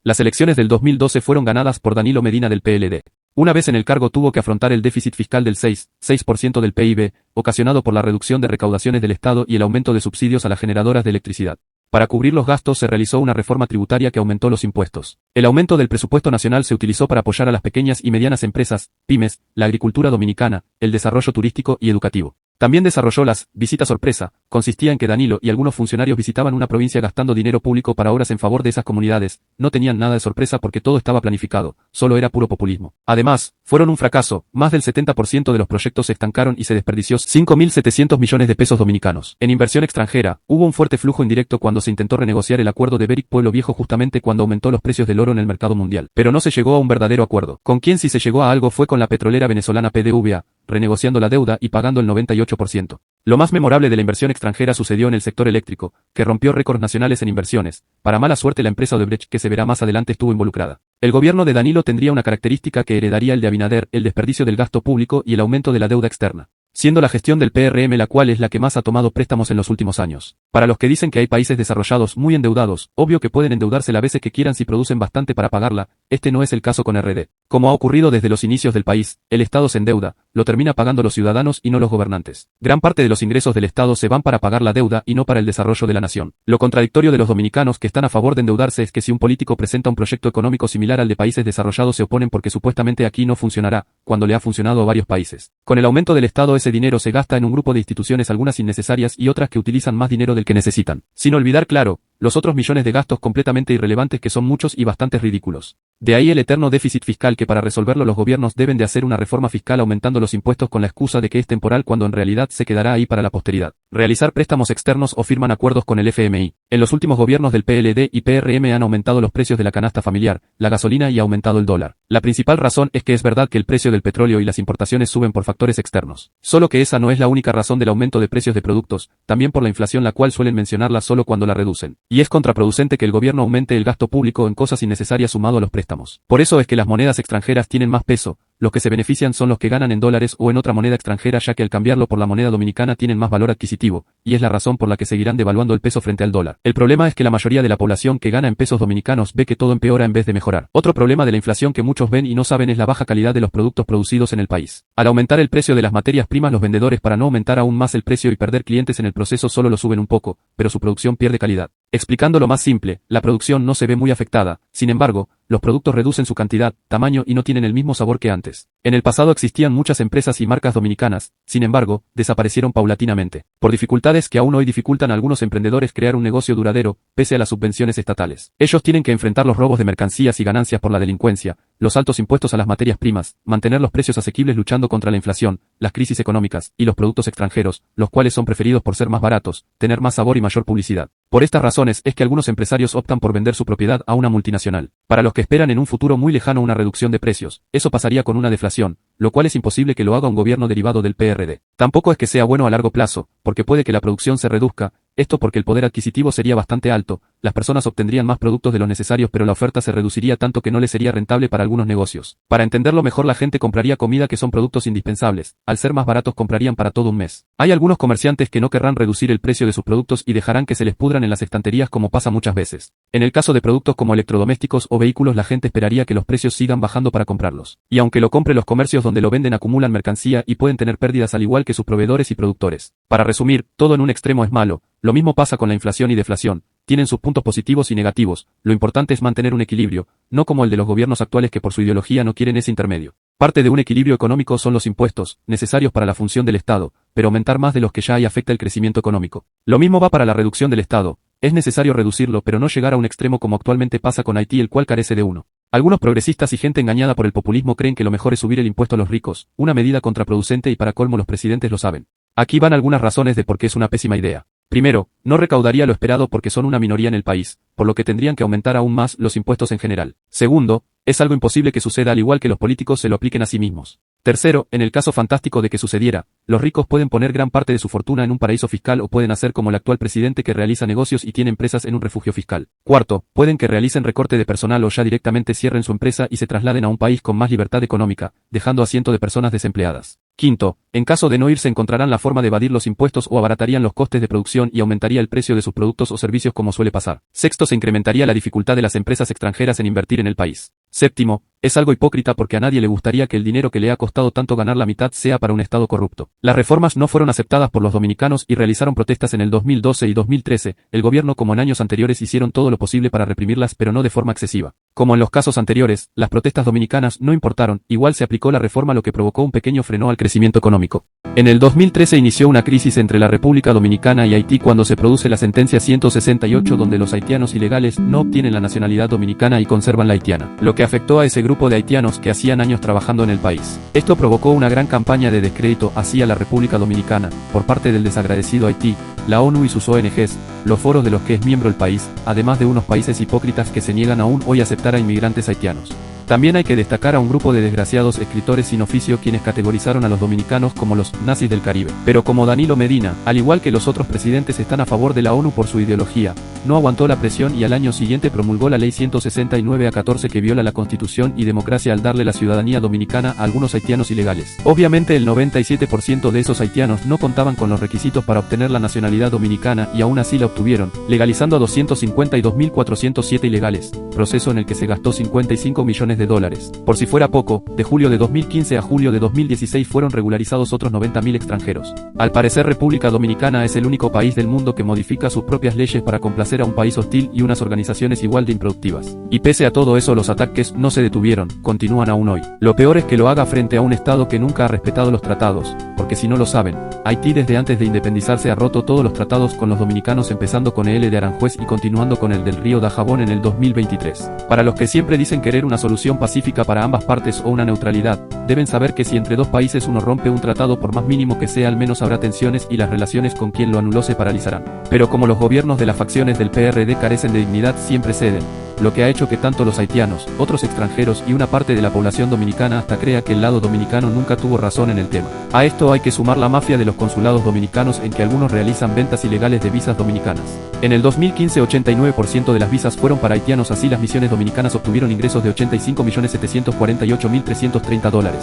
Las elecciones del 2012 fueron ganadas por Danilo Medina del PLD. Una vez en el cargo tuvo que afrontar el déficit fiscal del 6% del PIB, ocasionado por la reducción de recaudaciones del Estado y el aumento de subsidios a las generadoras de electricidad. Para cubrir los gastos se realizó una reforma tributaria que aumentó los impuestos. El aumento del presupuesto nacional se utilizó para apoyar a las pequeñas y medianas empresas, pymes, la agricultura dominicana, el desarrollo turístico y educativo. También desarrolló las visitas sorpresa, consistía en que Danilo y algunos funcionarios visitaban una provincia gastando dinero público para obras en favor de esas comunidades, no tenían nada de sorpresa porque todo estaba planificado, solo era puro populismo. Además, fueron un fracaso, más del 70% de los proyectos se estancaron y se desperdició 5.700 millones de pesos dominicanos. En inversión extranjera, hubo un fuerte flujo indirecto cuando se intentó renegociar el acuerdo de Beric Pueblo Viejo justamente cuando aumentó los precios del oro en el mercado mundial. Pero no se llegó a un verdadero acuerdo. Con quien sí se llegó a algo fue con la petrolera venezolana PDVSA, renegociando la deuda y pagando el 98%. Lo más memorable de la inversión extranjera sucedió en el sector eléctrico, que rompió récords nacionales en inversiones. Para mala suerte la empresa Odebrecht, que se verá más adelante, estuvo involucrada. El gobierno de Danilo tendría una característica que heredaría el de Abinader, el desperdicio del gasto público y el aumento de la deuda externa, siendo la gestión del PRM la cual es la que más ha tomado préstamos en los últimos años. Para los que dicen que hay países desarrollados muy endeudados, obvio que pueden endeudarse las veces que quieran si producen bastante para pagarla, este no es el caso con RD. Como ha ocurrido desde los inicios del país, el Estado se endeuda, lo termina pagando los ciudadanos y no los gobernantes. Gran parte de los ingresos del Estado se van para pagar la deuda y no para el desarrollo de la nación. Lo contradictorio de los dominicanos que están a favor de endeudarse es que si un político presenta un proyecto económico similar al de países desarrollados se oponen porque supuestamente aquí no funcionará, cuando le ha funcionado a varios países. Con el aumento del Estado ese dinero se gasta en un grupo de instituciones, algunas innecesarias y otras que utilizan más dinero del que necesitan. Sin olvidar, claro, los otros millones de gastos completamente irrelevantes que son muchos y bastante ridículos. De ahí el eterno déficit fiscal que para resolverlo los gobiernos deben de hacer una reforma fiscal aumentando los impuestos con la excusa de que es temporal cuando en realidad se quedará ahí para la posteridad. Realizar préstamos externos o firman acuerdos con el FMI. En los últimos gobiernos del PLD y PRM han aumentado los precios de la canasta familiar, la gasolina y ha aumentado el dólar. La principal razón es que es verdad que el precio del petróleo y las importaciones suben por factores externos. Solo que esa no es la única razón del aumento de precios de productos, también por la inflación la cual suelen mencionarla solo cuando la reducen. Y es contraproducente que el gobierno aumente el gasto público en cosas innecesarias sumado a los préstamos. Por eso es que las monedas extranjeras tienen más peso, los que se benefician son los que ganan en dólares o en otra moneda extranjera ya que al cambiarlo por la moneda dominicana tienen más valor adquisitivo, y es la razón por la que seguirán devaluando el peso frente al dólar. El problema es que la mayoría de la población que gana en pesos dominicanos ve que todo empeora en vez de mejorar. Otro problema de la inflación que muchos ven y no saben es la baja calidad de los productos producidos en el país. Al aumentar el precio de las materias primas los vendedores para no aumentar aún más el precio y perder clientes en el proceso solo lo suben un poco, pero su producción pierde calidad. Explicándolo más simple, la producción no se ve muy afectada, sin embargo, los productos reducen su cantidad, tamaño y no tienen el mismo sabor que antes. En el pasado existían muchas empresas y marcas dominicanas, sin embargo, desaparecieron paulatinamente, por dificultades que aún hoy dificultan a algunos emprendedores crear un negocio duradero, pese a las subvenciones estatales. Ellos tienen que enfrentar los robos de mercancías y ganancias por la delincuencia, los altos impuestos a las materias primas, mantener los precios asequibles luchando contra la inflación, las crisis económicas y los productos extranjeros, los cuales son preferidos por ser más baratos, tener más sabor y mayor publicidad. Por estas razones es que algunos empresarios optan por vender su propiedad a una multinacional. Para los que esperan en un futuro muy lejano una reducción de precios, eso pasaría con una deflación, lo cual es imposible que lo haga un gobierno derivado del PRD. Tampoco es que sea bueno a largo plazo, porque puede que la producción se reduzca, esto porque el poder adquisitivo sería bastante alto, las personas obtendrían más productos de los necesarios pero la oferta se reduciría tanto que no les sería rentable para algunos negocios. Para entenderlo mejor la gente compraría comida que son productos indispensables, al ser más baratos comprarían para todo un mes. Hay algunos comerciantes que no querrán reducir el precio de sus productos y dejarán que se les pudran en las estanterías como pasa muchas veces. En el caso de productos como electrodomésticos o vehículos la gente esperaría que los precios sigan bajando para comprarlos. Y aunque lo compre los comercios donde lo venden acumulan mercancía y pueden tener pérdidas al igual que sus proveedores y productores. Para resumir, todo en un extremo es malo. Lo mismo pasa con la inflación y deflación, tienen sus puntos positivos y negativos, lo importante es mantener un equilibrio, no como el de los gobiernos actuales que por su ideología no quieren ese intermedio. Parte de un equilibrio económico son los impuestos, necesarios para la función del Estado, pero aumentar más de los que ya hay afecta el crecimiento económico. Lo mismo va para la reducción del Estado, es necesario reducirlo pero no llegar a un extremo como actualmente pasa con Haití el cual carece de uno. Algunos progresistas y gente engañada por el populismo creen que lo mejor es subir el impuesto a los ricos, una medida contraproducente y para colmo los presidentes lo saben. Aquí van algunas razones de por qué es una pésima idea. Primero, no recaudaría lo esperado porque son una minoría en el país, por lo que tendrían que aumentar aún más los impuestos en general. Segundo, es algo imposible que suceda al igual que los políticos se lo apliquen a sí mismos. Tercero, en el caso fantástico de que sucediera, los ricos pueden poner gran parte de su fortuna en un paraíso fiscal o pueden hacer como el actual presidente que realiza negocios y tiene empresas en un refugio fiscal. Cuarto, pueden que realicen recorte de personal o ya directamente cierren su empresa y se trasladen a un país con más libertad económica, dejando a cientos de personas desempleadas. Quinto, en caso de no ir se encontrarán la forma de evadir los impuestos o abaratarían los costes de producción y aumentaría el precio de sus productos o servicios como suele pasar. Sexto, se incrementaría la dificultad de las empresas extranjeras en invertir en el país. Séptimo, es algo hipócrita porque a nadie le gustaría que el dinero que le ha costado tanto ganar la mitad sea para un Estado corrupto. Las reformas no fueron aceptadas por los dominicanos y realizaron protestas en el 2012 y 2013. El gobierno, como en años anteriores, hicieron todo lo posible para reprimirlas, pero no de forma excesiva. Como en los casos anteriores, las protestas dominicanas no importaron, igual se aplicó la reforma, lo que provocó un pequeño freno al crecimiento económico. En el 2013 inició una crisis entre la República Dominicana y Haití cuando se produce la sentencia 168, donde los haitianos ilegales no obtienen la nacionalidad dominicana y conservan la haitiana, lo que afectó a ese grupo de haitianos que hacían años trabajando en el país. Esto provocó una gran campaña de descrédito hacia la República Dominicana, por parte del desagradecido Haití, la ONU y sus ONGs, los foros de los que es miembro el país, además de unos países hipócritas que se niegan aún hoy a aceptar a inmigrantes haitianos. También hay que destacar a un grupo de desgraciados escritores sin oficio quienes categorizaron a los dominicanos como los nazis del Caribe. Pero como Danilo Medina, al igual que los otros presidentes, están a favor de la ONU por su ideología, no aguantó la presión y al año siguiente promulgó la ley 169/14 que viola la Constitución y democracia al darle la ciudadanía dominicana a algunos haitianos ilegales. Obviamente el 97% de esos haitianos no contaban con los requisitos para obtener la nacionalidad dominicana y aún así la obtuvieron, legalizando a 252.407 ilegales, proceso en el que se gastó 55 millones de dólares. Por si fuera poco, de julio de 2015 a julio de 2016 fueron regularizados otros 90.000 extranjeros. Al parecer, República Dominicana es el único país del mundo que modifica sus propias leyes para complacer a un país hostil y unas organizaciones igual de improductivas. Y pese a todo eso, los ataques no se detuvieron, continúan aún hoy. Lo peor es que lo haga frente a un Estado que nunca ha respetado los tratados, porque si no lo saben, Haití desde antes de independizarse ha roto todos los tratados con los dominicanos, empezando con el de Aranjuez y continuando con el del Río Dajabón en el 2023. Para los que siempre dicen querer una solución pacífica para ambas partes o una neutralidad, deben saber que si entre dos países uno rompe un tratado, por más mínimo que sea, al menos habrá tensiones y las relaciones con quien lo anuló se paralizarán. Pero como los gobiernos de las facciones del PRD carecen de dignidad, siempre ceden, lo que ha hecho que tanto los haitianos, otros extranjeros y una parte de la población dominicana hasta crea que el lado dominicano nunca tuvo razón en el tema. A esto hay que sumar la mafia de los consulados dominicanos, en que algunos realizan ventas ilegales de visas dominicanas. En el 2015 89% de las visas fueron para haitianos, así las misiones dominicanas obtuvieron ingresos de $85.748.330.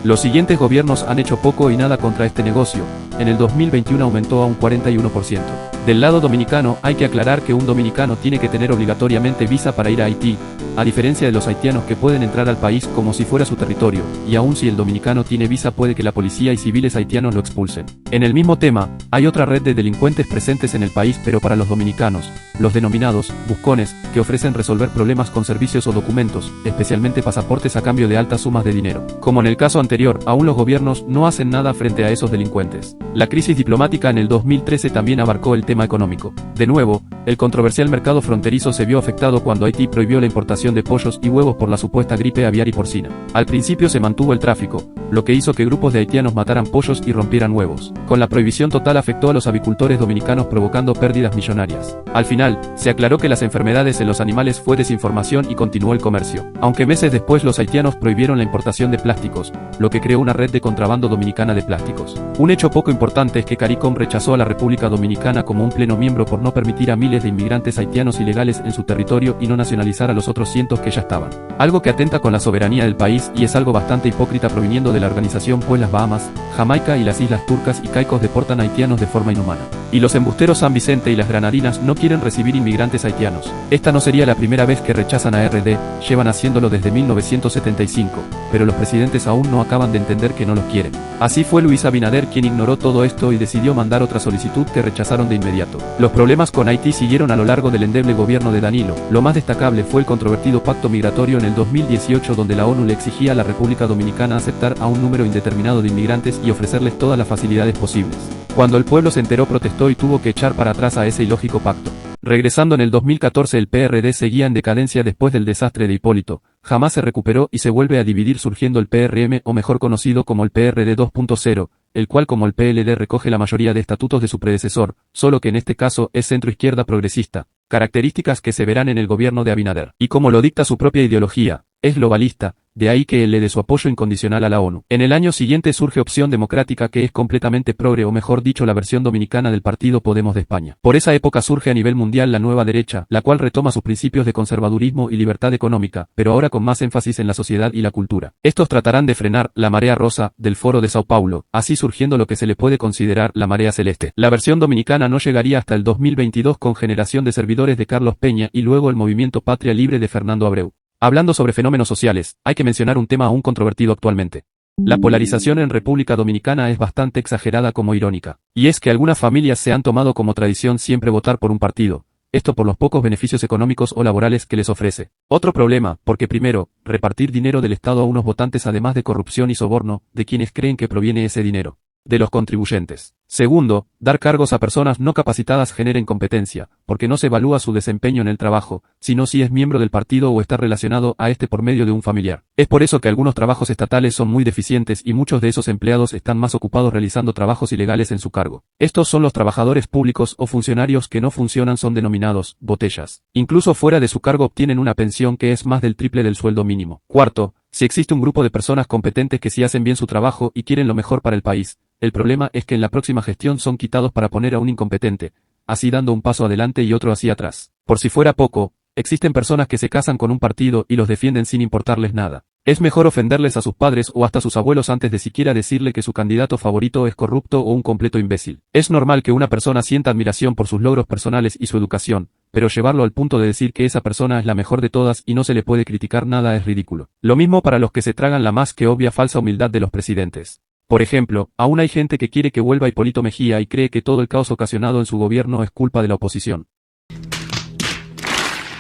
Los siguientes gobiernos han hecho poco y nada contra este negocio. En el 2021 aumentó a un 41%. Del lado dominicano, hay que aclarar que un dominicano tiene que tener obligatoriamente visa para ir a Haití, a diferencia de los haitianos que pueden entrar al país como si fuera su territorio, y aun si el dominicano tiene visa puede que la policía y civiles haitianos lo expulsen. En el mismo tema, hay otra red de delincuentes presentes en el país, pero para los dominicanos, los denominados buscones, que ofrecen resolver problemas con servicios o documentos, especialmente pasaportes, a cambio de altas sumas de dinero. Como en el caso anterior, aún los gobiernos no hacen nada frente a esos delincuentes. La crisis diplomática en el 2013 también abarcó el tema económico. De nuevo, el controversial mercado fronterizo se vio afectado cuando Haití prohibió la importación de pollos y huevos por la supuesta gripe aviar y porcina. Al principio se mantuvo el tráfico, lo que hizo que grupos de haitianos mataran pollos y rompieran huevos. Con la prohibición total afectó a los avicultores dominicanos, provocando pérdidas millonarias. Al final, se aclaró que las enfermedades en los animales fue desinformación y continuó el comercio. Aunque meses después los haitianos prohibieron la importación de plásticos, lo que creó una red de contrabando dominicana de plásticos. Un hecho poco importante es que CARICOM rechazó a la República Dominicana como un pleno miembro por no permitir a miles de inmigrantes haitianos ilegales en su territorio y no nacionalizar a los otros cientos que ya estaban. Algo que atenta con la soberanía del país y es algo bastante hipócrita proviniendo de la organización, pues las Bahamas, Jamaica y las Islas Turcas y Caicos deportan haitianos de forma inhumana. Y los embusteros San Vicente y las Granadinas no quieren recibir inmigrantes haitianos. Esta no sería la primera vez que rechazan a RD, llevan haciéndolo desde 1975, pero los presidentes aún no acaban de entender que no los quieren. Así fue Luis Abinader quien ignoró todo esto y decidió mandar otra solicitud que rechazaron de inmediato. Los problemas con Haití siguieron a lo largo del endeble gobierno de Danilo. Lo más destacable fue el controvertido pacto migratorio en el 2018, donde la ONU le exigía a la República Dominicana aceptar a un número indeterminado de inmigrantes y ofrecerles todas las facilidades posibles. Cuando el pueblo se enteró, protestó y tuvo que echar para atrás a ese ilógico pacto. Regresando en el 2014, el PRD seguía en decadencia después del desastre de Hipólito. Jamás se recuperó y se vuelve a dividir, surgiendo el PRM, o mejor conocido como el PRD 2.0, el cual, como el PLD, recoge la mayoría de estatutos de su predecesor, solo que en este caso es centro-izquierda progresista, características que se verán en el gobierno de Abinader. Y como lo dicta su propia ideología, es globalista, de ahí que él le dé su apoyo incondicional a la ONU. En el año siguiente surge Opción Democrática, que es completamente progre, o mejor dicho la versión dominicana del partido Podemos de España. Por esa época surge a nivel mundial la nueva derecha, la cual retoma sus principios de conservadurismo y libertad económica, pero ahora con más énfasis en la sociedad y la cultura. Estos tratarán de frenar la marea rosa del Foro de Sao Paulo, así surgiendo lo que se le puede considerar la marea celeste. La versión dominicana no llegaría hasta el 2022 con Generación de Servidores de Carlos Peña y luego el Movimiento Patria Libre de Fernando Abreu. Hablando sobre fenómenos sociales, hay que mencionar un tema aún controvertido actualmente. La polarización en República Dominicana es bastante exagerada como irónica. Y es que algunas familias se han tomado como tradición siempre votar por un partido, esto por los pocos beneficios económicos o laborales que les ofrece. Otro problema, porque primero, repartir dinero del Estado a unos votantes además de corrupción y soborno, de quienes creen que proviene ese dinero. De los contribuyentes. Segundo, dar cargos a personas no capacitadas genera incompetencia, porque no se evalúa su desempeño en el trabajo, sino si es miembro del partido o está relacionado a este por medio de un familiar. Es por eso que algunos trabajos estatales son muy deficientes y muchos de esos empleados están más ocupados realizando trabajos ilegales en su cargo. Estos son los trabajadores públicos o funcionarios que no funcionan, son denominados botellas. Incluso fuera de su cargo obtienen una pensión que es más del triple del sueldo mínimo. Cuarto, si existe un grupo de personas competentes que sí hacen bien su trabajo y quieren lo mejor para el país, el problema es que en la próxima gestión son quitados para poner a un incompetente, así dando un paso adelante y otro hacia atrás. Por si fuera poco, existen personas que se casan con un partido y los defienden sin importarles nada. Es mejor ofenderles a sus padres o hasta sus abuelos antes de siquiera decirle que su candidato favorito es corrupto o un completo imbécil. Es normal que una persona sienta admiración por sus logros personales y su educación, pero llevarlo al punto de decir que esa persona es la mejor de todas y no se le puede criticar nada es ridículo. Lo mismo para los que se tragan la más que obvia falsa humildad de los presidentes. Por ejemplo, aún hay gente que quiere que vuelva Hipólito Mejía y cree que todo el caos ocasionado en su gobierno es culpa de la oposición.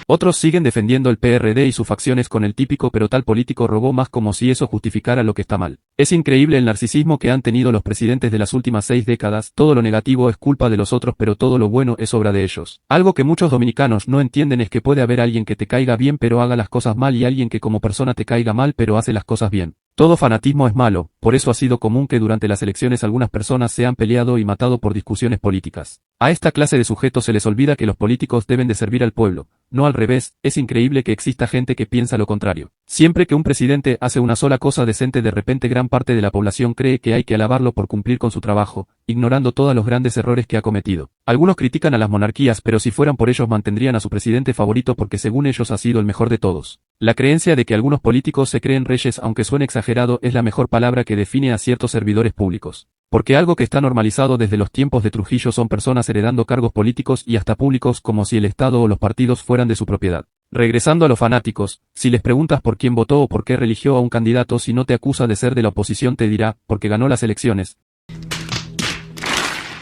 Otros siguen defendiendo el PRD y sus facciones con el típico pero tal político robó más, como si eso justificara lo que está mal. Es increíble el narcisismo que han tenido los presidentes de las últimas 6 décadas, todo lo negativo es culpa de los otros pero todo lo bueno es obra de ellos. Algo que muchos dominicanos no entienden es que puede haber alguien que te caiga bien pero haga las cosas mal y alguien que como persona te caiga mal pero hace las cosas bien. Todo fanatismo es malo, por eso ha sido común que durante las elecciones algunas personas se han peleado y matado por discusiones políticas. A esta clase de sujetos se les olvida que los políticos deben de servir al pueblo, no al revés. Es increíble que exista gente que piensa lo contrario. Siempre que un presidente hace una sola cosa decente, de repente gran parte de la población cree que hay que alabarlo por cumplir con su trabajo, ignorando todos los grandes errores que ha cometido. Algunos critican a las monarquías, pero si fueran por ellos mantendrían a su presidente favorito porque según ellos ha sido el mejor de todos. La creencia de que algunos políticos se creen reyes, aunque suene exagerado, es la mejor palabra que define a ciertos servidores públicos. Porque algo que está normalizado desde los tiempos de Trujillo son personas heredando cargos políticos y hasta públicos como si el Estado o los partidos fueran de su propiedad. Regresando a los fanáticos, si les preguntas por quién votó o por qué religió a un candidato, si no te acusa de ser de la oposición te dirá, porque ganó las elecciones.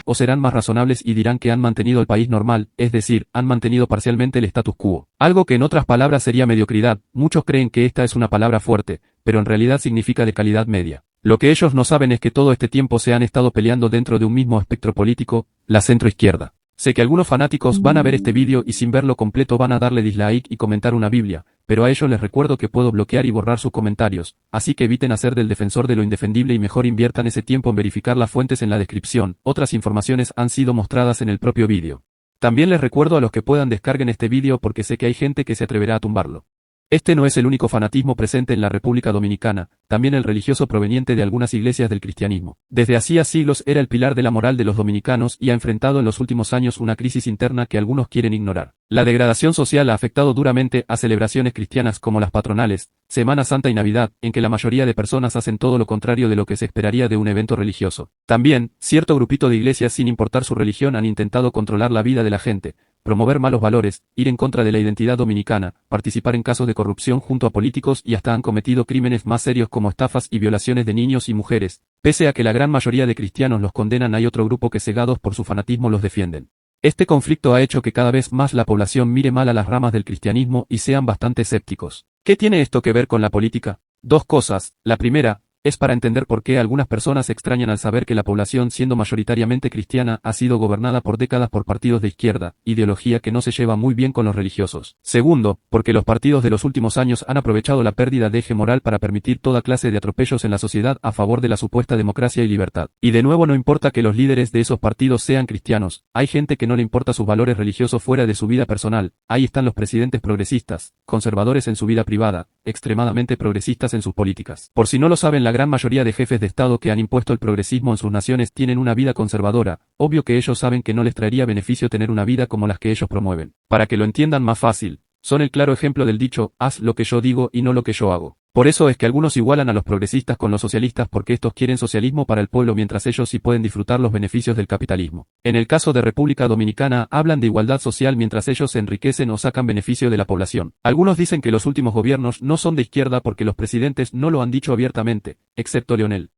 O serán más razonables y dirán que han mantenido el país normal, es decir, han mantenido parcialmente el status quo. Algo que en otras palabras sería mediocridad. Muchos creen que esta es una palabra fuerte, pero en realidad significa de calidad media. Lo que ellos no saben es que todo este tiempo se han estado peleando dentro de un mismo espectro político, la centroizquierda. Sé que algunos fanáticos van a ver este vídeo y sin verlo completo van a darle dislike y comentar una Biblia, pero a ellos les recuerdo que puedo bloquear y borrar sus comentarios, así que eviten hacer del defensor de lo indefendible y mejor inviertan ese tiempo en verificar las fuentes en la descripción. Otras informaciones han sido mostradas en el propio vídeo. También les recuerdo a los que puedan descarguen este vídeo porque sé que hay gente que se atreverá a tumbarlo. Este no es el único fanatismo presente en la República Dominicana, también el religioso proveniente de algunas iglesias del cristianismo. Desde hacía siglos era el pilar de la moral de los dominicanos y ha enfrentado en los últimos años una crisis interna que algunos quieren ignorar. La degradación social ha afectado duramente a celebraciones cristianas como las patronales, Semana Santa y Navidad, en que la mayoría de personas hacen todo lo contrario de lo que se esperaría de un evento religioso. También, cierto grupito de iglesias sin importar su religión han intentado controlar la vida de la gente, promover malos valores, ir en contra de la identidad dominicana, participar en casos de corrupción junto a políticos y hasta han cometido crímenes más serios como estafas y violaciones de niños y mujeres. Pese a que la gran mayoría de cristianos los condenan, hay otro grupo que cegados por su fanatismo los defienden. Este conflicto ha hecho que cada vez más la población mire mal a las ramas del cristianismo y sean bastante escépticos. ¿Qué tiene esto que ver con la política? Dos cosas. La primera, Es para entender por qué algunas personas se extrañan al saber que la población, siendo mayoritariamente cristiana, ha sido gobernada por décadas por partidos de izquierda, ideología que no se lleva muy bien con los religiosos. Segundo, porque los partidos de los últimos años han aprovechado la pérdida de eje moral para permitir toda clase de atropellos en la sociedad a favor de la supuesta democracia y libertad. Y de nuevo no importa que los líderes de esos partidos sean cristianos, hay gente que no le importa sus valores religiosos fuera de su vida personal, ahí están los presidentes progresistas, conservadores en su vida privada, extremadamente progresistas en sus políticas. Por si no lo saben, la gran mayoría de jefes de Estado que han impuesto el progresismo en sus naciones tienen una vida conservadora, obvio que ellos saben que no les traería beneficio tener una vida como las que ellos promueven. Para que lo entiendan más fácil, son el claro ejemplo del dicho, haz lo que yo digo y no lo que yo hago. Por eso es que algunos igualan a los progresistas con los socialistas porque estos quieren socialismo para el pueblo mientras ellos sí pueden disfrutar los beneficios del capitalismo. En el caso de República Dominicana hablan de igualdad social mientras ellos se enriquecen o sacan beneficio de la población. Algunos dicen que los últimos gobiernos no son de izquierda porque los presidentes no lo han dicho abiertamente, excepto Leonel.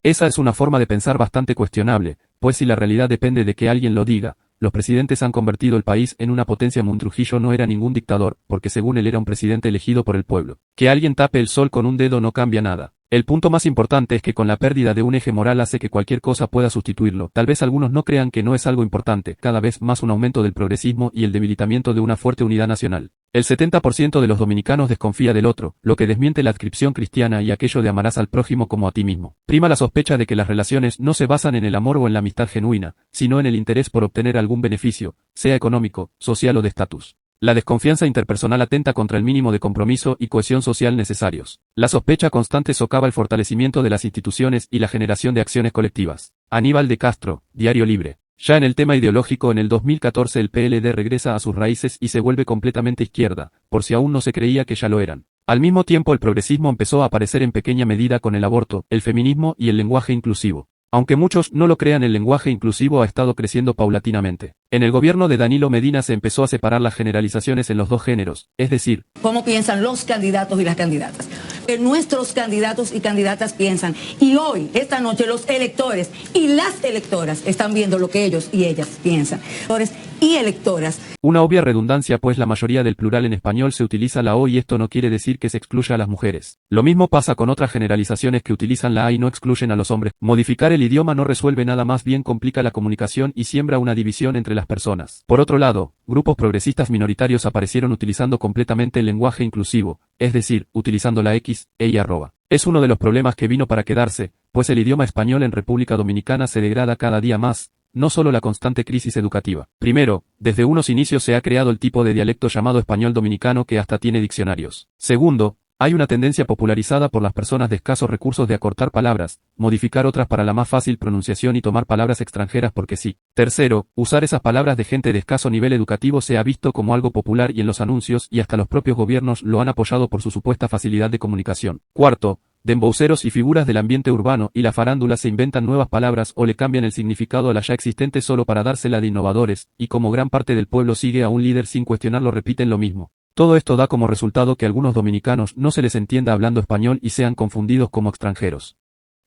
Esa es una forma de pensar bastante cuestionable, pues si la realidad depende de que alguien lo diga, los presidentes han convertido el país en una potencia. Trujillo no era ningún dictador, porque según él era un presidente elegido por el pueblo. Que alguien tape el sol con un dedo no cambia nada. El punto más importante es que con la pérdida de un eje moral hace que cualquier cosa pueda sustituirlo. Tal vez algunos no crean que no es algo importante, cada vez más un aumento del progresismo y el debilitamiento de una fuerte unidad nacional. El 70% de los dominicanos desconfía del otro, lo que desmiente la adscripción cristiana y aquello de amarás al prójimo como a ti mismo. Prima la sospecha de que las relaciones no se basan en el amor o en la amistad genuina, sino en el interés por obtener algún beneficio, sea económico, social o de estatus. La desconfianza interpersonal atenta contra el mínimo de compromiso y cohesión social necesarios. La sospecha constante socava el fortalecimiento de las instituciones y la generación de acciones colectivas. Aníbal de Castro, Diario Libre. Ya en el tema ideológico, en el 2014 el PLD regresa a sus raíces y se vuelve completamente izquierda, por si aún no se creía que ya lo eran. Al mismo tiempo el progresismo empezó a aparecer en pequeña medida con el aborto, el feminismo y el lenguaje inclusivo. Aunque muchos no lo crean, el lenguaje inclusivo ha estado creciendo paulatinamente. En el gobierno de Danilo Medina se empezó a separar las generalizaciones en los dos géneros, es decir, cómo piensan los candidatos y las candidatas. Nuestros candidatos y candidatas piensan. Y hoy, esta noche, los electores y las electoras están viendo lo que ellos y ellas piensan. Electores y electoras. Una obvia redundancia, pues la mayoría del plural en español se utiliza la O y esto no quiere decir que se excluya a las mujeres. Lo mismo pasa con otras generalizaciones que utilizan la A y no excluyen a los hombres. Modificar el idioma no resuelve nada, más bien complica la comunicación y siembra una división entre las personas. Por otro lado, grupos progresistas minoritarios aparecieron utilizando completamente el lenguaje inclusivo, es decir, utilizando la X, E y arroba. Es uno de los problemas que vino para quedarse, pues el idioma español en República Dominicana se degrada cada día más, no solo la constante crisis educativa. Primero, desde unos inicios se ha creado el tipo de dialecto llamado español dominicano que hasta tiene diccionarios. Segundo, hay una tendencia popularizada por las personas de escasos recursos de acortar palabras, modificar otras para la más fácil pronunciación y tomar palabras extranjeras porque sí. Tercero, usar esas palabras de gente de escaso nivel educativo se ha visto como algo popular y en los anuncios y hasta los propios gobiernos lo han apoyado por su supuesta facilidad de comunicación. Cuarto, dembowceros y figuras del ambiente urbano y la farándula se inventan nuevas palabras o le cambian el significado a las ya existentes solo para dársela de innovadores, y como gran parte del pueblo sigue a un líder sin cuestionarlo repiten lo mismo. Todo esto da como resultado que a algunos dominicanos no se les entienda hablando español y sean confundidos como extranjeros.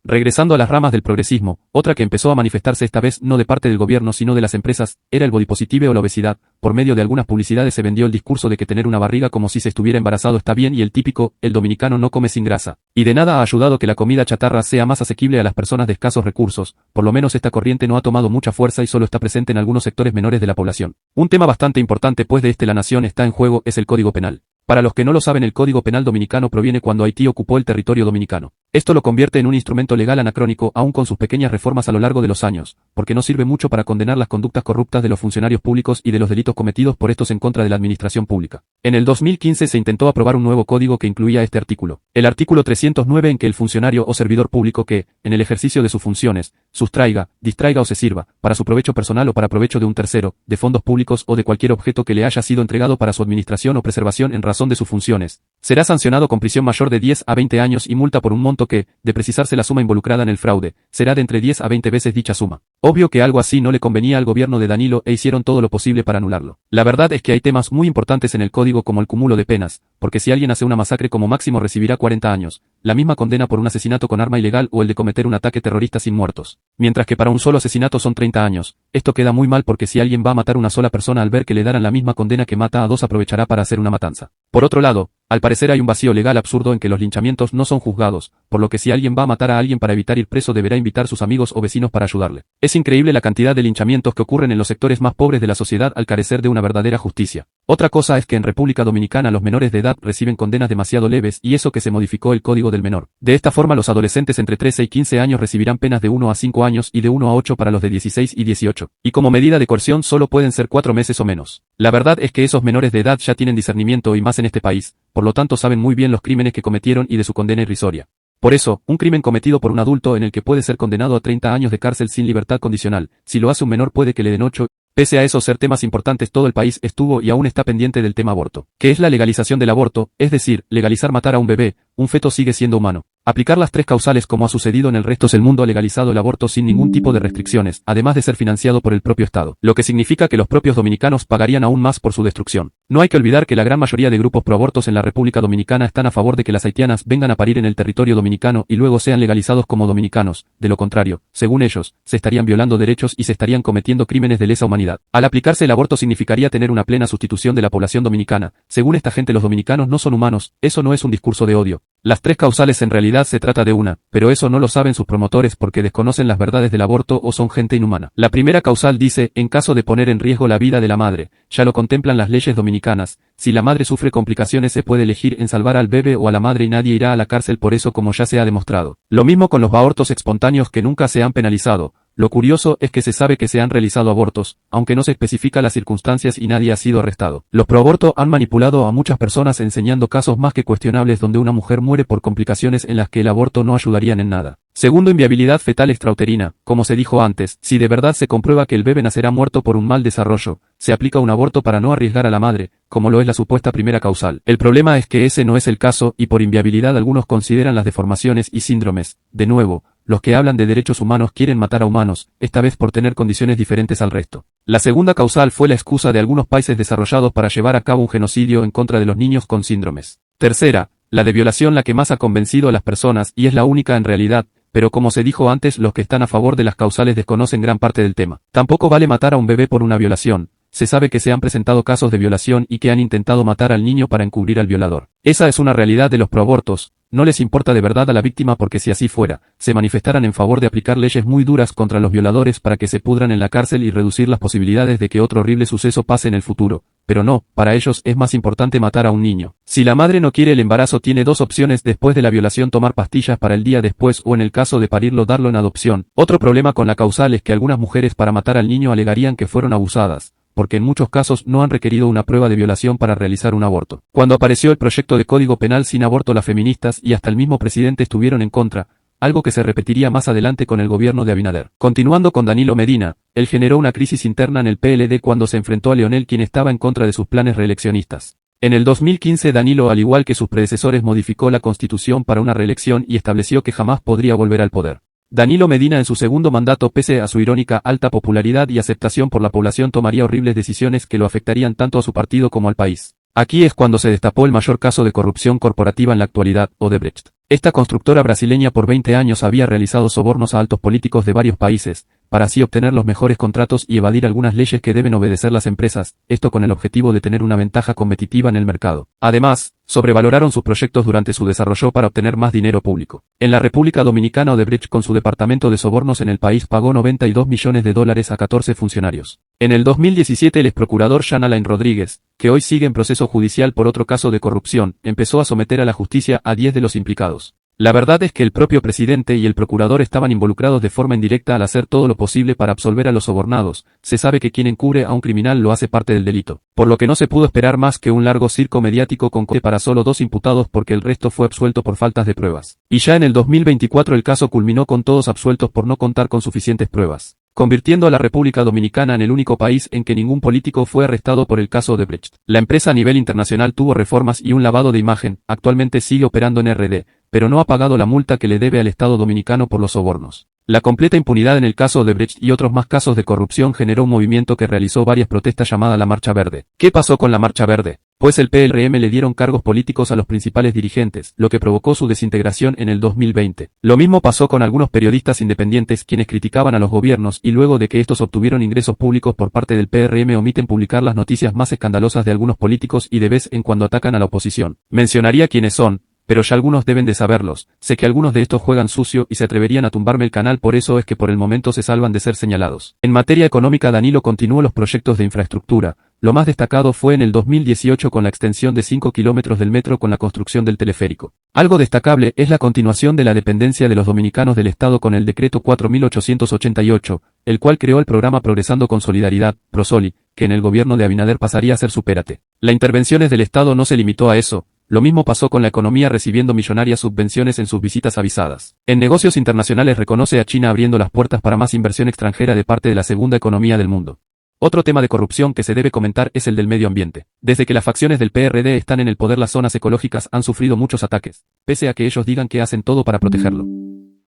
Regresando a las ramas del progresismo, otra que empezó a manifestarse esta vez no de parte del gobierno sino de las empresas, era el body positive o la obesidad. Por medio de algunas publicidades se vendió el discurso de que tener una barriga como si se estuviera embarazado está bien y el típico, el dominicano no come sin grasa. Y de nada ha ayudado que la comida chatarra sea más asequible a las personas de escasos recursos, por lo menos esta corriente no ha tomado mucha fuerza y solo está presente en algunos sectores menores de la población. Un tema bastante importante pues de la nación está en juego es el Código Penal. Para los que no lo saben, el Código Penal dominicano proviene cuando Haití ocupó el territorio dominicano. Esto lo convierte en un instrumento legal anacrónico aún con sus pequeñas reformas a lo largo de los años, porque no sirve mucho para condenar las conductas corruptas de los funcionarios públicos y de los delitos cometidos por estos en contra de la administración pública. En el 2015 se intentó aprobar un nuevo código que incluía este artículo. El artículo 309 en que el funcionario o servidor público que, en el ejercicio de sus funciones, sustraiga, distraiga o se sirva, para su provecho personal o para provecho de un tercero, de fondos públicos o de cualquier objeto que le haya sido entregado para su administración o preservación en razón de sus funciones, será sancionado con prisión mayor de 10 a 20 años y multa por un monto que, de precisarse la suma involucrada en el fraude, será de entre 10 a 20 veces dicha suma. Obvio que algo así no le convenía al gobierno de Danilo e hicieron todo lo posible para anularlo. La verdad es que hay temas muy importantes en el código como el cúmulo de penas, porque si alguien hace una masacre como máximo recibirá 40 años, la misma condena por un asesinato con arma ilegal o el de cometer un ataque terrorista sin muertos. Mientras que para un solo asesinato son 30 años. Esto queda muy mal porque si alguien va a matar a una sola persona al ver que le darán la misma condena que mata a dos aprovechará para hacer una matanza. Por otro lado, al parecer hay un vacío legal absurdo en que los linchamientos no son juzgados, por lo que si alguien va a matar a alguien para evitar ir preso deberá invitar a sus amigos o vecinos para ayudarle. Es increíble la cantidad de linchamientos que ocurren en los sectores más pobres de la sociedad al carecer de una verdadera justicia. Otra cosa es que en República Dominicana los menores de edad reciben condenas demasiado leves y eso que se modificó el Código del Menor. De esta forma los adolescentes entre 13 y 15 años recibirán penas de 1 a 5 años y de 1 a 8 para los de 16 y 18. Y como medida de coerción solo pueden ser 4 meses o menos. La verdad es que esos menores de edad ya tienen discernimiento y más en este país, por lo tanto saben muy bien los crímenes que cometieron y de su condena irrisoria. Por eso, un crimen cometido por un adulto en el que puede ser condenado a 30 años de cárcel sin libertad condicional, si lo hace un menor puede que le den 8. Pese a eso ser temas importantes todo el país estuvo y aún está pendiente del tema aborto, que es la legalización del aborto, es decir, legalizar matar a un bebé, un feto sigue siendo humano. Aplicar las 3 causales como ha sucedido en el resto del mundo ha legalizado el aborto sin ningún tipo de restricciones, además de ser financiado por el propio Estado, lo que significa que los propios dominicanos pagarían aún más por su destrucción. No hay que olvidar que la gran mayoría de grupos proabortos en la República Dominicana están a favor de que las haitianas vengan a parir en el territorio dominicano y luego sean legalizados como dominicanos, de lo contrario, según ellos, se estarían violando derechos y se estarían cometiendo crímenes de lesa humanidad. Al aplicarse el aborto significaría tener una plena sustitución de la población dominicana. Según esta gente los dominicanos no son humanos, eso no es un discurso de odio. Las 3 causales en realidad se trata de una, pero eso no lo saben sus promotores porque desconocen las verdades del aborto o son gente inhumana. La primera causal dice, en caso de poner en riesgo la vida de la madre, ya lo contemplan las leyes dominicanas, si la madre sufre complicaciones se puede elegir en salvar al bebé o a la madre y nadie irá a la cárcel por eso como ya se ha demostrado. Lo mismo con los abortos espontáneos que nunca se han penalizado. Lo curioso es que se sabe que se han realizado abortos, aunque no se especifica las circunstancias y nadie ha sido arrestado. Los proaborto han manipulado a muchas personas enseñando casos más que cuestionables donde una mujer muere por complicaciones en las que el aborto no ayudarían en nada. Segundo, inviabilidad fetal extrauterina. Como se dijo antes, si de verdad se comprueba que el bebé nacerá muerto por un mal desarrollo, se aplica un aborto para no arriesgar a la madre, como lo es la supuesta primera causal. El problema es que ese no es el caso y por inviabilidad algunos consideran las deformaciones y síndromes. De nuevo, los que hablan de derechos humanos quieren matar a humanos, esta vez por tener condiciones diferentes al resto. La segunda causal fue la excusa de algunos países desarrollados para llevar a cabo un genocidio en contra de los niños con síndromes. Tercera, la de violación la que más ha convencido a las personas y es la única en realidad, pero como se dijo antes los que están a favor de las causales desconocen gran parte del tema. Tampoco vale matar a un bebé por una violación. Se sabe que se han presentado casos de violación y que han intentado matar al niño para encubrir al violador. Esa es una realidad de los proabortos. No les importa de verdad a la víctima porque si así fuera, se manifestaran en favor de aplicar leyes muy duras contra los violadores para que se pudran en la cárcel y reducir las posibilidades de que otro horrible suceso pase en el futuro. Pero no, para ellos es más importante matar a un niño. Si la madre no quiere el embarazo tiene 2 opciones después de la violación: tomar pastillas para el día después o en el caso de parirlo darlo en adopción. Otro problema con la causal es que algunas mujeres para matar al niño alegarían que fueron abusadas, porque en muchos casos no han requerido una prueba de violación para realizar un aborto. Cuando apareció el proyecto de Código Penal sin aborto las feministas y hasta el mismo presidente estuvieron en contra, algo que se repetiría más adelante con el gobierno de Abinader. Continuando con Danilo Medina, él generó una crisis interna en el PLD cuando se enfrentó a Leonel quien estaba en contra de sus planes reeleccionistas. En el 2015 Danilo al igual que sus predecesores modificó la constitución para una reelección y estableció que jamás podría volver al poder. Danilo Medina en su segundo mandato pese a su irónica alta popularidad y aceptación por la población tomaría horribles decisiones que lo afectarían tanto a su partido como al país. Aquí es cuando se destapó el mayor caso de corrupción corporativa en la actualidad, Odebrecht. Esta constructora brasileña por 20 años había realizado sobornos a altos políticos de varios países, para así obtener los mejores contratos y evadir algunas leyes que deben obedecer las empresas, esto con el objetivo de tener una ventaja competitiva en el mercado. Además, sobrevaloraron sus proyectos durante su desarrollo para obtener más dinero público. En la República Dominicana Odebrecht con su departamento de sobornos en el país pagó $92 millones a 14 funcionarios. En el 2017 el exprocurador Jean Alain Rodríguez, que hoy sigue en proceso judicial por otro caso de corrupción, empezó a someter a la justicia a 10 de los implicados. La verdad es que el propio presidente y el procurador estaban involucrados de forma indirecta al hacer todo lo posible para absolver a los sobornados. Se sabe que quien encubre a un criminal lo hace parte del delito, por lo que no se pudo esperar más que un largo circo mediático con corte para solo 2 imputados porque el resto fue absuelto por faltas de pruebas. Y ya en el 2024 el caso culminó con todos absueltos por no contar con suficientes pruebas, convirtiendo a la República Dominicana en el único país en que ningún político fue arrestado por el caso Odebrecht. La empresa a nivel internacional tuvo reformas y un lavado de imagen, actualmente sigue operando en RD, pero no ha pagado la multa que le debe al Estado dominicano por los sobornos. La completa impunidad en el caso Odebrecht y otros más casos de corrupción generó un movimiento que realizó varias protestas llamada la Marcha Verde. ¿Qué pasó con la Marcha Verde? Pues el PRM le dieron cargos políticos a los principales dirigentes, lo que provocó su desintegración en el 2020. Lo mismo pasó con algunos periodistas independientes quienes criticaban a los gobiernos y luego de que estos obtuvieron ingresos públicos por parte del PRM omiten publicar las noticias más escandalosas de algunos políticos y de vez en cuando atacan a la oposición. Mencionaría quiénes son, pero ya algunos deben de saberlos. Sé que algunos de estos juegan sucio y se atreverían a tumbarme el canal, por eso es que por el momento se salvan de ser señalados. En materia económica, Danilo continuó los proyectos de infraestructura. Lo más destacado fue en el 2018 con la extensión de 5 kilómetros del metro con la construcción del teleférico. Algo destacable es la continuación de la dependencia de los dominicanos del Estado con el decreto 4888, el cual creó el programa Progresando con Solidaridad, Prosoli, que en el gobierno de Abinader pasaría a ser Supérate. La intervención del Estado no se limitó a eso. Lo mismo pasó con la economía recibiendo millonarias subvenciones en sus visitas avisadas. En negocios internacionales reconoce a China abriendo las puertas para más inversión extranjera de parte de la segunda economía del mundo. Otro tema de corrupción que se debe comentar es el del medio ambiente. Desde que las facciones del PRD están en el poder, las zonas ecológicas han sufrido muchos ataques, pese a que ellos digan que hacen todo para protegerlo.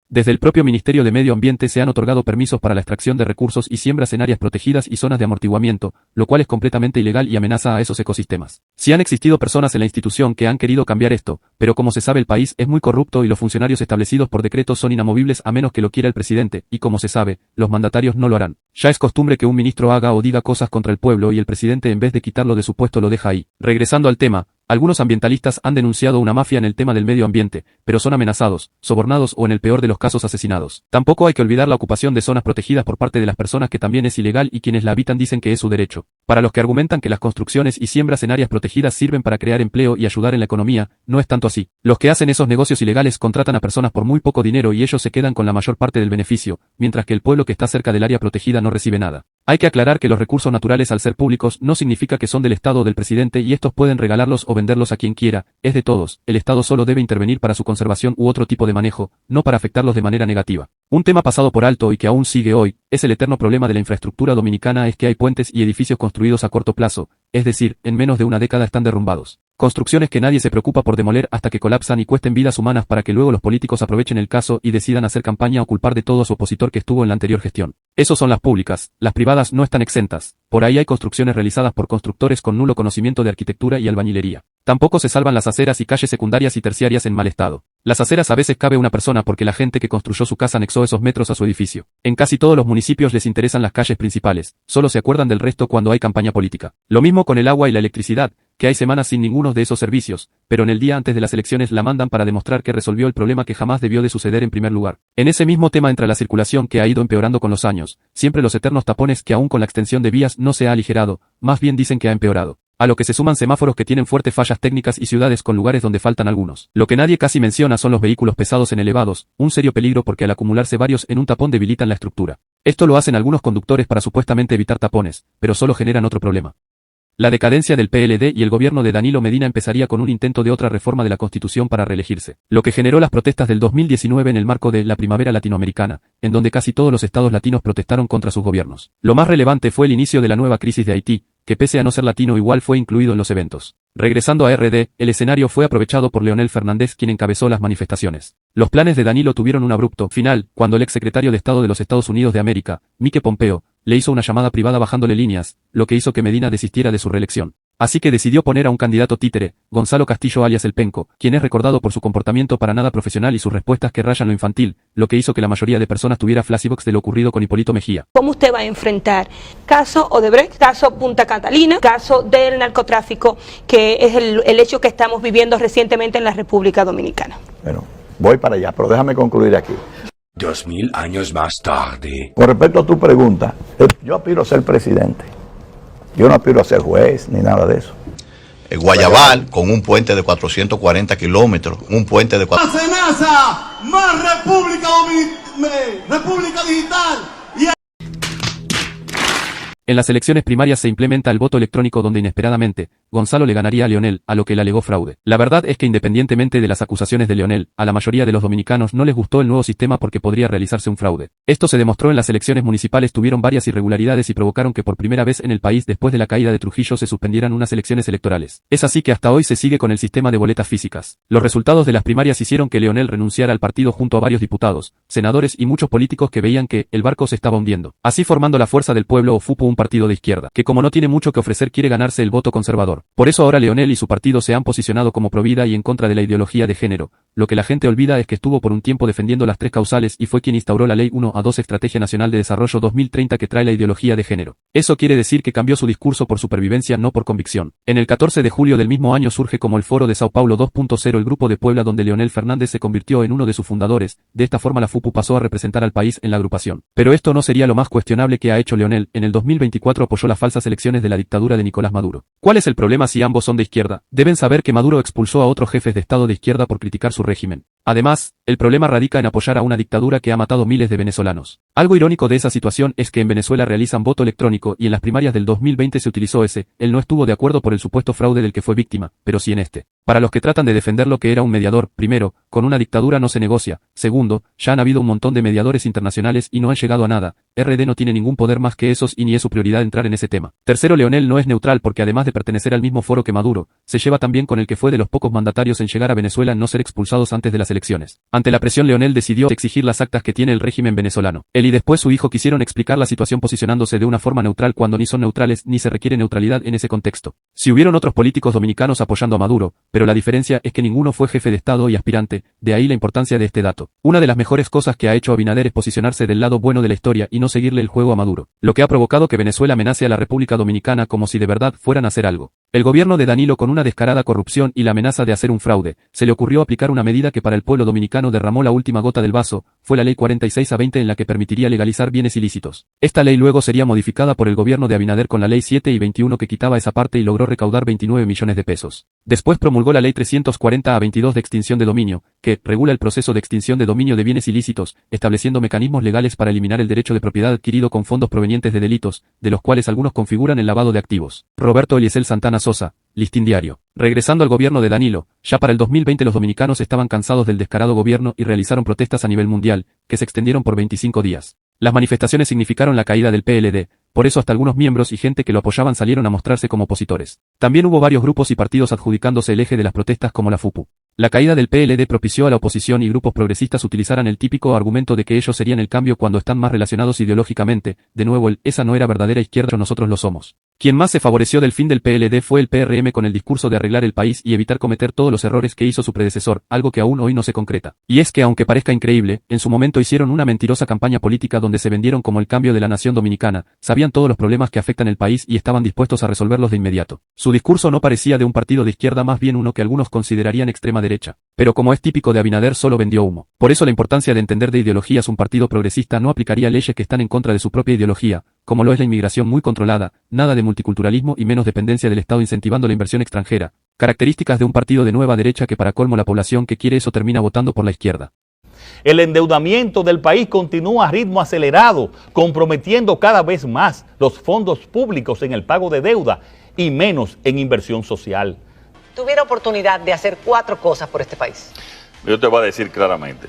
Desde el propio Ministerio de Medio Ambiente se han otorgado permisos para la extracción de recursos y siembras en áreas protegidas y zonas de amortiguamiento, lo cual es completamente ilegal y amenaza a esos ecosistemas. Sí han existido personas en la institución que han querido cambiar esto, pero como se sabe el país es muy corrupto y los funcionarios establecidos por decretos son inamovibles a menos que lo quiera el presidente, y como se sabe, los mandatarios no lo harán. Ya es costumbre que un ministro haga o diga cosas contra el pueblo y el presidente en vez de quitarlo de su puesto lo deja ahí. Regresando al tema, algunos ambientalistas han denunciado una mafia en el tema del medio ambiente, pero son amenazados, sobornados o en el peor de los casos asesinados. Tampoco hay que olvidar la ocupación de zonas protegidas por parte de las personas que también es ilegal y quienes la habitan dicen que es su derecho. Para los que argumentan que las construcciones y siembras en áreas protegidas sirven para crear empleo y ayudar en la economía, no es tanto así. Los que hacen esos negocios ilegales contratan a personas por muy poco dinero y ellos se quedan con la mayor parte del beneficio, mientras que el pueblo que está cerca del área protegida no recibe nada. Hay que aclarar que los recursos naturales al ser públicos no significa que son del Estado o del presidente y estos pueden regalarlos o venderlos a quien quiera, es de todos. El Estado solo debe intervenir para su conservación u otro tipo de manejo, no para afectarlos de manera negativa. Un tema pasado por alto y que aún sigue hoy, es el eterno problema de la infraestructura dominicana, es que hay puentes y edificios construidos a corto plazo, es decir, en menos de una década están derrumbados. Construcciones que nadie se preocupa por demoler hasta que colapsan y cuesten vidas humanas para que luego los políticos aprovechen el caso y decidan hacer campaña o culpar de todo a su opositor que estuvo en la anterior gestión. Esos son las públicas, las privadas no están exentas. Por ahí hay construcciones realizadas por constructores con nulo conocimiento de arquitectura y albañilería. Tampoco se salvan las aceras y calles secundarias y terciarias en mal estado. Las aceras a veces cabe una persona porque la gente que construyó su casa anexó esos metros a su edificio. En casi todos los municipios les interesan las calles principales, solo se acuerdan del resto cuando hay campaña política. Lo mismo con el agua y la electricidad, que hay semanas sin ninguno de esos servicios, pero en el día antes de las elecciones la mandan para demostrar que resolvió el problema que jamás debió de suceder en primer lugar. En ese mismo tema entra la circulación que ha ido empeorando con los años, siempre los eternos tapones que aún con la extensión de vías no se ha aligerado, más bien dicen que ha empeorado. A lo que se suman semáforos que tienen fuertes fallas técnicas y ciudades con lugares donde faltan algunos. Lo que nadie casi menciona son los vehículos pesados en elevados, un serio peligro porque al acumularse varios en un tapón debilitan la estructura. Esto lo hacen algunos conductores para supuestamente evitar tapones, pero solo generan otro problema. La decadencia del PLD y el gobierno de Danilo Medina empezaría con un intento de otra reforma de la Constitución para reelegirse, lo que generó las protestas del 2019 en el marco de la Primavera Latinoamericana, en donde casi todos los estados latinos protestaron contra sus gobiernos. Lo más relevante fue el inicio de la nueva crisis de Haití, que pese a no ser latino igual fue incluido en los eventos. Regresando a RD, el escenario fue aprovechado por Leonel Fernández, quien encabezó las manifestaciones. Los planes de Danilo tuvieron un abrupto final, cuando el exsecretario de Estado de los Estados Unidos de América, Mike Pompeo, le hizo una llamada privada bajándole líneas, lo que hizo que Medina desistiera de su reelección. Así que decidió poner a un candidato títere, Gonzalo Castillo alias El Penco, quien es recordado por su comportamiento para nada profesional y sus respuestas que rayan lo infantil, lo que hizo que la mayoría de personas tuviera flashbacks de lo ocurrido con Hipólito Mejía. ¿Cómo usted va a enfrentar caso Odebrecht, caso Punta Catalina, caso del narcotráfico, que es el hecho que estamos viviendo recientemente en la República Dominicana? Bueno, voy para allá, pero déjame concluir aquí. 2000 años más tarde. Con respecto a tu pregunta, yo aspiro a ser presidente. Yo no aspiro a ser juez ni nada de eso. El Guayabal, con un puente de 440 kilómetros, un puente de... ¡Más Senasa! ¡Más República Digital! En las elecciones primarias se implementa el voto electrónico donde inesperadamente, Gonzalo le ganaría a Leonel, a lo que él alegó fraude. La verdad es que independientemente de las acusaciones de Leonel, a la mayoría de los dominicanos no les gustó el nuevo sistema porque podría realizarse un fraude. Esto se demostró en las elecciones municipales, tuvieron varias irregularidades y provocaron que por primera vez en el país después de la caída de Trujillo se suspendieran unas elecciones electorales. Es así que hasta hoy se sigue con el sistema de boletas físicas. Los resultados de las primarias hicieron que Leonel renunciara al partido junto a varios diputados, senadores y muchos políticos que veían que el barco se estaba hundiendo. Así formando la Fuerza del Pueblo o FUPU, un partido de izquierda, que como no tiene mucho que ofrecer quiere ganarse el voto conservador. Por eso ahora Leonel y su partido se han posicionado como provida y en contra de la ideología de género. Lo que la gente olvida es que estuvo por un tiempo defendiendo las 3 causales y fue quien instauró la Ley 1A2 Estrategia Nacional de Desarrollo 2030 que trae la ideología de género. Eso quiere decir que cambió su discurso por supervivencia, no por convicción. En el 14 de julio del mismo año surge como el Foro de Sao Paulo 2.0 el Grupo de Puebla, donde Leonel Fernández se convirtió en uno de sus fundadores. De esta forma la FUPU pasó a representar al país en la agrupación. Pero esto no sería lo más cuestionable que ha hecho Leonel. En el 2024 apoyó las falsas elecciones de la dictadura de Nicolás Maduro. ¿Cuál es el problema si ambos son de izquierda? Deben saber que Maduro expulsó a otros jefes de Estado de izquierda por criticar su régimen. Además, el problema radica en apoyar a una dictadura que ha matado miles de venezolanos. Algo irónico de esa situación es que en Venezuela realizan voto electrónico y en las primarias del 2020 se utilizó ese. Él no estuvo de acuerdo por el supuesto fraude del que fue víctima, pero sí en este. Para los que tratan de defender lo que era un mediador, primero, con una dictadura no se negocia. Segundo, ya han habido un montón de mediadores internacionales y no han llegado a nada. RD no tiene ningún poder más que esos y ni es su prioridad entrar en ese tema. Tercero, Leonel no es neutral porque además de pertenecer al mismo foro que Maduro, se lleva también con el que fue de los pocos mandatarios en llegar a Venezuela en no ser expulsados antes de las elecciones. Ante la presión, Leonel decidió exigir las actas que tiene el régimen venezolano. Él y después su hijo quisieron explicar la situación posicionándose de una forma neutral cuando ni son neutrales ni se requiere neutralidad en ese contexto. Si hubieron otros políticos dominicanos apoyando a Maduro, pero la diferencia es que ninguno fue jefe de Estado y aspirante, de ahí la importancia de este dato. Una de las mejores cosas que ha hecho Abinader es posicionarse del lado bueno de la historia y no seguirle el juego a Maduro, lo que ha provocado que Venezuela amenace a la República Dominicana como si de verdad fueran a hacer algo. El gobierno de Danilo, con una descarada corrupción y la amenaza de hacer un fraude, se le ocurrió aplicar una medida que para el pueblo dominicano derramó la última gota del vaso, fue la Ley 46/20 en la que permitiría legalizar bienes ilícitos. Esta ley luego sería modificada por el gobierno de Abinader con la Ley 7 y 21 que quitaba esa parte y logró recaudar 29 millones de pesos. Después promulgó la Ley 340/22 de extinción de dominio, que regula el proceso de extinción de dominio de bienes ilícitos, estableciendo mecanismos legales para eliminar el derecho de propiedad adquirido con fondos provenientes de delitos, de los cuales algunos configuran el lavado de activos. Roberto Eliezer Santana Sosa, Listín Diario. Regresando al gobierno de Danilo, ya para el 2020 los dominicanos estaban cansados del descarado gobierno y realizaron protestas a nivel mundial, que se extendieron por 25 días. Las manifestaciones significaron la caída del PLD, por eso hasta algunos miembros y gente que lo apoyaban salieron a mostrarse como opositores. También hubo varios grupos y partidos adjudicándose el eje de las protestas como la FUPU. La caída del PLD propició a la oposición y grupos progresistas utilizaran el típico argumento de que ellos serían el cambio cuando están más relacionados ideológicamente. De nuevo esa no era verdadera izquierda, nosotros lo somos. Quien más se favoreció del fin del PLD fue el PRM con el discurso de arreglar el país y evitar cometer todos los errores que hizo su predecesor, algo que aún hoy no se concreta. Y es que aunque parezca increíble, en su momento hicieron una mentirosa campaña política donde se vendieron como el cambio de la nación dominicana, sabían todos los problemas que afectan el país y estaban dispuestos a resolverlos de inmediato. Su discurso no parecía de un partido de izquierda, más bien uno que algunos considerarían extrema derecha. Pero como es típico de Abinader, solo vendió humo. Por eso la importancia de entender de ideologías. Un partido progresista no aplicaría leyes que están en contra de su propia ideología, como lo es la inmigración muy controlada, nada de multiculturalismo y menos dependencia del Estado incentivando la inversión extranjera, características de un partido de nueva derecha que para colmo la población que quiere eso termina votando por la izquierda. El endeudamiento del país continúa a ritmo acelerado, comprometiendo cada vez más los fondos públicos en el pago de deuda y menos en inversión social. Tuviera oportunidad de hacer 4 cosas por este país. Yo te voy a decir claramente,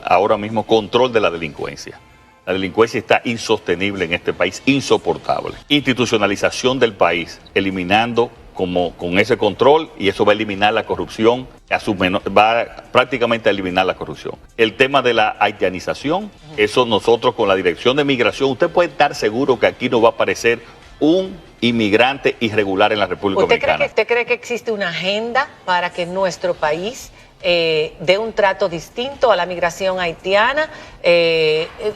ahora mismo control de la delincuencia. La delincuencia está insostenible en este país, insoportable. Institucionalización del país, eliminando con ese control, y eso va a eliminar la corrupción, va prácticamente a eliminar la corrupción. El tema de la haitianización, eso nosotros con la Dirección de Migración, usted puede estar seguro que aquí no va a aparecer un inmigrante irregular en la República Dominicana. ¿Usted cree que existe una agenda para que nuestro país dé un trato distinto a la migración haitiana,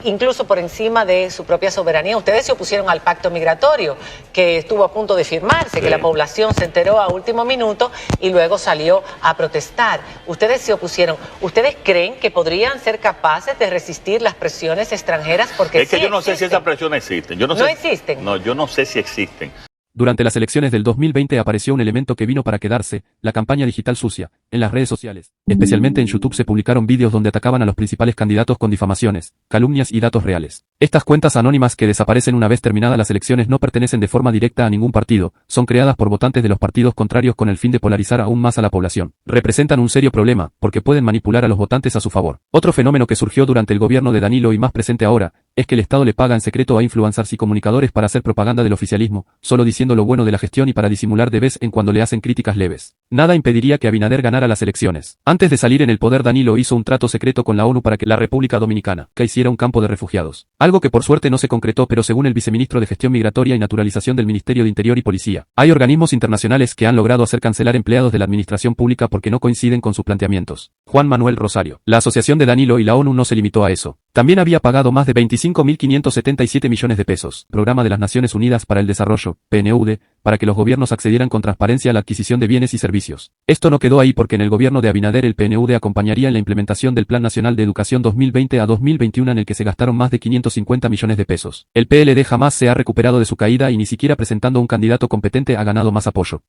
incluso por encima de su propia soberanía? Ustedes se opusieron al pacto migratorio, que estuvo a punto de firmarse, que la población se enteró a último minuto y luego salió a protestar. Ustedes se opusieron. ¿Ustedes creen que podrían ser capaces de resistir las presiones extranjeras? Porque es que yo no sé si esas presiones existen. ¿No existen? No, yo no sé si existen. Durante las elecciones del 2020 apareció un elemento que vino para quedarse, la campaña digital sucia. En las redes sociales, especialmente en YouTube, se publicaron vídeos donde atacaban a los principales candidatos con difamaciones, calumnias y datos reales. Estas cuentas anónimas que desaparecen una vez terminadas las elecciones no pertenecen de forma directa a ningún partido, son creadas por votantes de los partidos contrarios con el fin de polarizar aún más a la población. Representan un serio problema, porque pueden manipular a los votantes a su favor. Otro fenómeno que surgió durante el gobierno de Danilo y más presente ahora, es que el Estado le paga en secreto a influencers y comunicadores para hacer propaganda del oficialismo, solo diciendo lo bueno de la gestión y para disimular de vez en cuando le hacen críticas leves. Nada impediría que Abinader ganara las elecciones. Antes de salir en el poder, Danilo hizo un trato secreto con la ONU para que la República Dominicana hiciera un campo de refugiados. Algo que por suerte no se concretó, pero según el viceministro de Gestión Migratoria y Naturalización del Ministerio de Interior y Policía, hay organismos internacionales que han logrado hacer cancelar empleados de la administración pública porque no coinciden con sus planteamientos. Juan Manuel Rosario. La asociación de Danilo y la ONU no se limitó a eso. También había pagado más de 25.577 millones de pesos, Programa de las Naciones Unidas para el Desarrollo, PNUD, para que los gobiernos accedieran con transparencia a la adquisición de bienes y servicios. Esto no quedó ahí porque en el gobierno de Abinader el PNUD acompañaría en la implementación del Plan Nacional de Educación 2020 a 2021 en el que se gastaron más de 550 millones de pesos. El PLD jamás se ha recuperado de su caída y ni siquiera presentando un candidato competente ha ganado más apoyo.